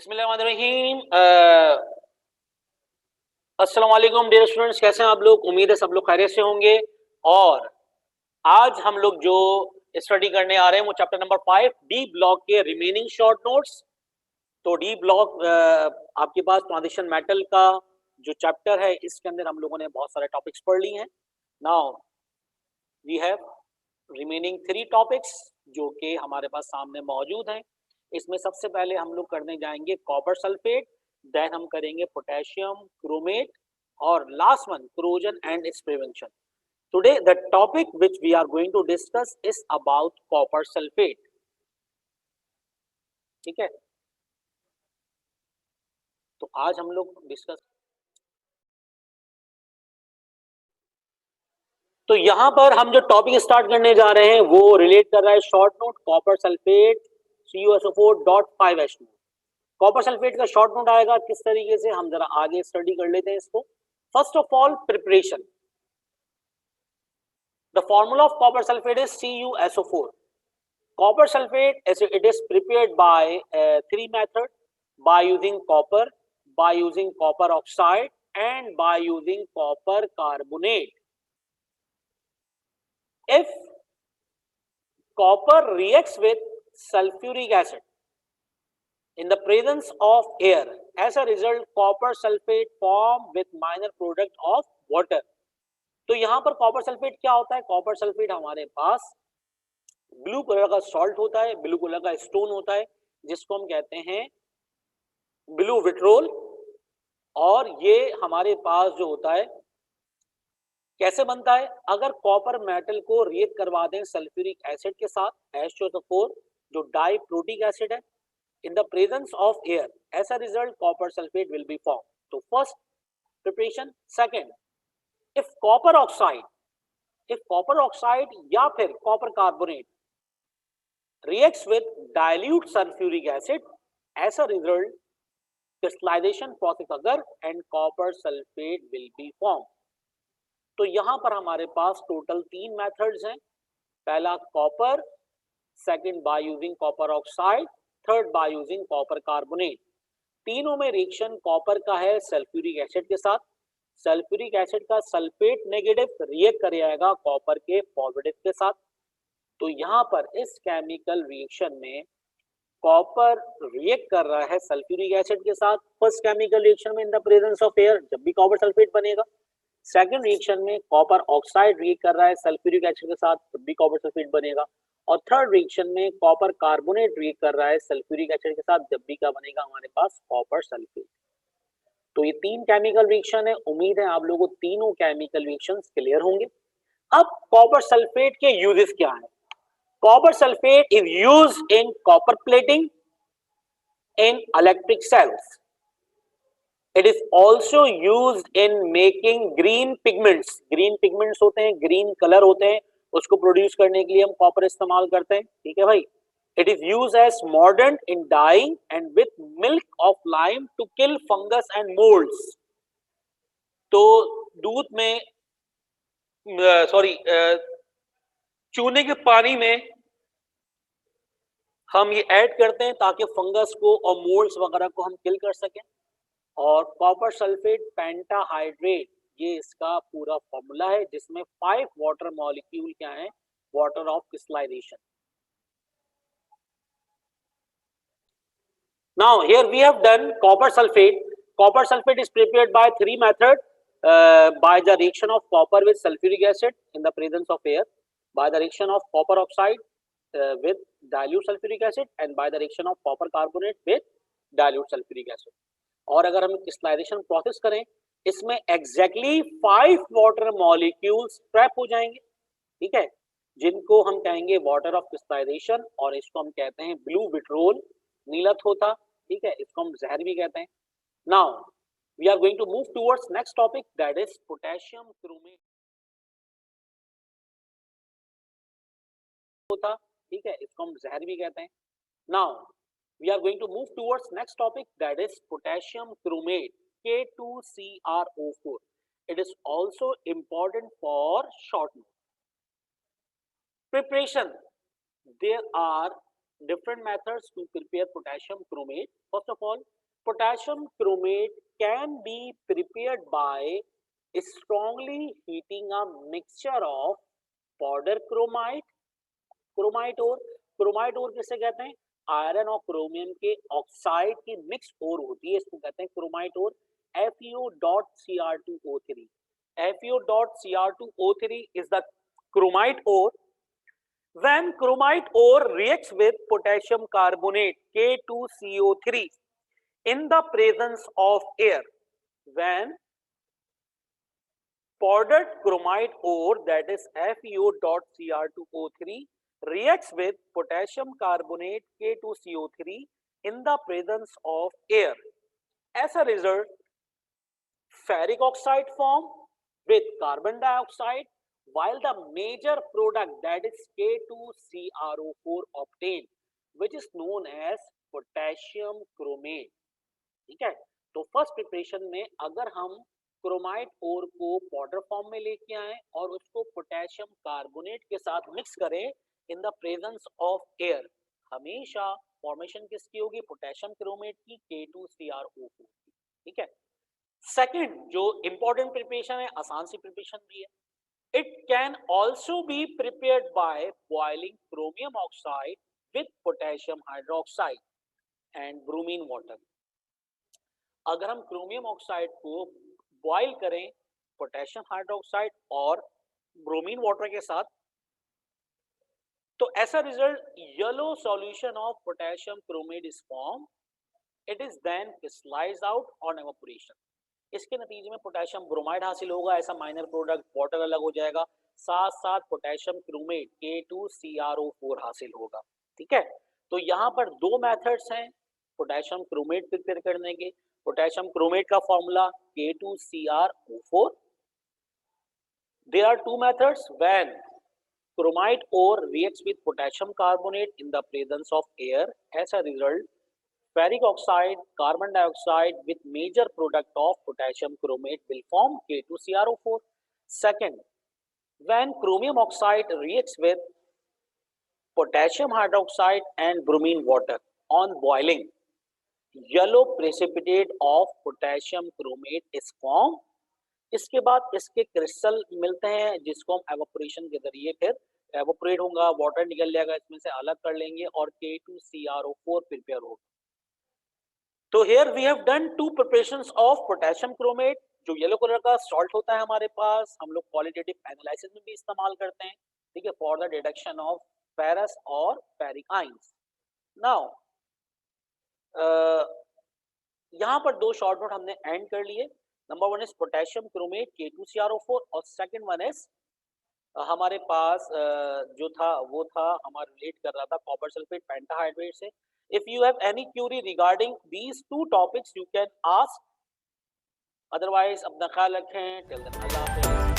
बिस्मिल्लाहिर्रहमानिर्रहीम। अस्सलाम वालेकुम डियर स्टूडेंट्स, कैसे हैं आप लोग? उम्मीद है सब लोग खैरियत से होंगे। और आज हम लोग जो स्टडी करने आ रहे हैं वो चैप्टर नंबर 5 डी ब्लॉक के रिमेनिंग शॉर्ट नोट्स। तो डी ब्लॉक आपके पास ट्रांजिशन मेटल का जो चैप्टर है इसके अंदर हम लोगों ने बहुत सारे टॉपिक्स पढ़ लिए हैं। Now we have remaining 3 topics जो कि हमारे पास सामने मौजूद हैं। इसमें सबसे पहले हम लोग करने जाएंगे कॉपर सल्फेट, देन हम करेंगे पोटेशियम क्रोमेट और last one corrosion and its prevention. Today the topic which we are going to discuss is about copper sulphate. ठीक है, तो आज हम लोग डिस्कस, तो यहां पर हम जो टॉपिक स्टार्ट करने जा रहे हैं वो रिलेट कर रहा है short note copper sulphate CuSO4.5H2। Copper sulphate का शॉर्ट नोट आएगा किस तरीके से, हम जरा आगे स्टडी कर लेते हैं इसको। First of all preparation, the formula of copper sulphate is CuSO4। Copper sulphate it is prepared by 3 method, by using copper, by using copper oxide and by using copper carbonate. If copper reacts with sulfuric acid in the presence of air, as a result copper sulfate form with minor product of water. तो यहां पर copper sulphate क्या होता है? Copper sulphate हमारे पास blue colour का salt होता है, ब्लू कलर का स्टोन होता है जिसको हम कहते हैं ब्लू विट्रोल। और ये हमारे पास जो होता है कैसे बनता है? अगर कॉपर मेटल को रिएक्ट करवा दें सल्फ्यूरिक एसिड के साथ H2SO4 जो डाई प्रोटिक एसिड है in the presence of air, as a result copper sulfate will be formed. So first preparation. Second, if copper oxide या फिर copper carbonate reacts with dilute sulfuric acid, as a result crystallization process occur and copper sulfate will be formed. तो यहां पर हमारे पास total 3 methods हैं। पहला copper, second by using copper oxide, third by using copper carbonate. तीनों में reaction copper का है सल्फ्यूरिक एसिड के साथ। सल्फ्यूरिक एसिड का सल्फेट नेगेटिव रिएक्ट कर जाएगा कॉपर के पॉजिटिव के साथ। तो यहां पर इस केमिकल रिएक्शन में कॉपर रिएक्ट कर रहा है सल्फ्यूरिक एसिड के साथ फर्स्ट केमिकल रिएक्शन में in the presence of air, जब भी कॉपर सल्फेट बनेगा। सेकंड रिएक्शन में कॉपर ऑक्साइड रिएक्ट कर रहा है सल्फ्यूरिक एसिड के साथ, तब भी कॉपर सल्फेट बनेगा। और थर्ड रिएक्शन में कॉपर कार्बोनेट रिएक्ट कर रहा है सल्फ्यूरिक एसिड के साथ, जब भी क्या बनेगा हमारे पास कॉपर सल्फेट। तो ये 3 केमिकल रिएक्शन है। उम्मीद है आप लोगों को तीनों केमिकल रिएक्शंस क्लियर होंगे। अब कॉपर सल्फेट के यूजेस क्या है? Copper sulphate is used in copper plating in electric sales. It is also used in making green pigments. Green pigments होते हैं, green color होते हैं, उसको प्रोड्यूस करने के लिए हम कॉपर इस्तेमाल करते हैं। ठीक है भाई। It is used as mordant in dyeing and with milk of lime to kill fungus and molds. तो दूध में चूने के पानी में हम ये ऐड करते हैं ताकि फंगस को और मोल्ड्स वगैरह को हम किल कर सकें। और कॉपर सल्फेट पेंटाहाइड्रेट ये इसका पूरा फॉर्मूला है जिसमें 5 वाटर मॉलिक्यूल क्या है? Water of crystallization. Now here we have done copper sulphate. Copper sulphate is prepared by 3 method, by the reaction of copper with sulfuric acid in the presence of air, by the reaction of copper oxide with dilute sulfuric acid and by the reaction of copper carbonate with dilute sulfuric acid। और अगर हम crystallisation process करें इसमें exactly 5 water molecules trap हो जाएंगे। ठीक है, जिनको हम कहेंगे वाटर ऑफ क्रिस्टलाइजेशन और इसको हम कहते हैं ब्लू विट्रोल, नीलत होता। ठीक है, इसको हम जहर भी कहते हैं। Now we are going to move towards next topic that is potassium chromate होता। ठीक है, इसको हम जहर भी कहते हैं। Now we are going to move towards next topic that is potassium chromate K2CrO4. It is also important for short note preparation. There are different methods to prepare potassium chromate. First of all potassium chromate can be prepared by strongly heating a mixture of powder chromite और किसे कहते हैं? Iron और chromium के oxide की mix ओर होती है, इसको कहते हैं क्रोमाइट और। FeO.Cr2O3 FeO.Cr2O3 is the chromite ore. When chromite ore reacts with potassium carbonate K2CO3 in the presence of air, when powdered chromite ore, that is FeO.Cr2O3, reacts with potassium carbonate K2CO3 in the presence of air. As a result, ferric oxide form with carbon dioxide, while the major product, that is K2CrO4, obtained, which is known as potassium chromate. ठीक है, तो first preparation में अगर हम chromite ओर को powder form में लेके आए और उसको पोटेशियम कार्बोनेट के साथ मिक्स करें in the presence of air, हमेशा फॉर्मेशन किसकी होगी? पोटेशियम क्रोमेट की, K2CrO4 की। ठीक है, सेकंड जो इंपॉर्टेंट प्रिपरेशन है, आसान सी प्रिपरेशन भी है, it can also be prepared by boiling chromium oxide with potassium hydroxide and bromine water. अगर हम क्रोमियम ऑक्साइड को बॉइल करें पोटेशियम हाइड्रोक्साइड और ब्रोमीन वाटर के साथ, तो as a result yellow solution of potassium chromate is form. It is then crystallized out on evaporation. इसके नतीजे में पोटेशियम ब्रोमाइड हासिल होगा, ऐसा माइनर प्रोडक्ट वाटर अलग हो जाएगा, साथ साथ पोटेशियम क्रोमेट K2CrO4 हासिल होगा। ठीक है, तो यहाँ पर दो मेथड्स हैं पोटेशियम क्रोमेट प्रिपेयर करने के। पोटेशियम क्रोमेट का formula K2CrO4। There are two methods when chromite ore reacts with potassium carbonate in the presence of air. As a result, ferric oxide, carbon dioxide with major product of potassium chromate will form K2CrO4. Second, when chromium oxide reacts with potassium hydroxide and bromine water on boiling, yellow precipitate of potassium chromate is formed. इसके बाद इसके crystal मिलते हैं जिसको हम evaporation के जरिए फिर एवापोरेट होगा, वाटर निकल जाएगा, इसमें से अलग कर लेंगे और K2CrO4 प्रिपेयर होगा। तो here we have done two preparations of potassium chromate. जो येलो कलर का सॉल्ट होता है हमारे पास, हम लोग क्वालिटेटिव एनालिसिस में भी इस्तेमाल करते हैं, ठीक है, for the detection of ferrous और फेरिक आयंस। नाउ यहाँ पर दो शॉर्ट नोट हमने एंड कर लिए। Number one is potassium chromate K2CrO4 और सेकंड वन इज हमारे पास जो था वो था हमारा रिलेट कर रहा था कॉपर सल्फेट पेंटाहाइड्रेट से। If you have any Curie regarding these two topics you can ask, otherwise अपना ख्याल रखें। टिल देन अल्लाह हाफिज़।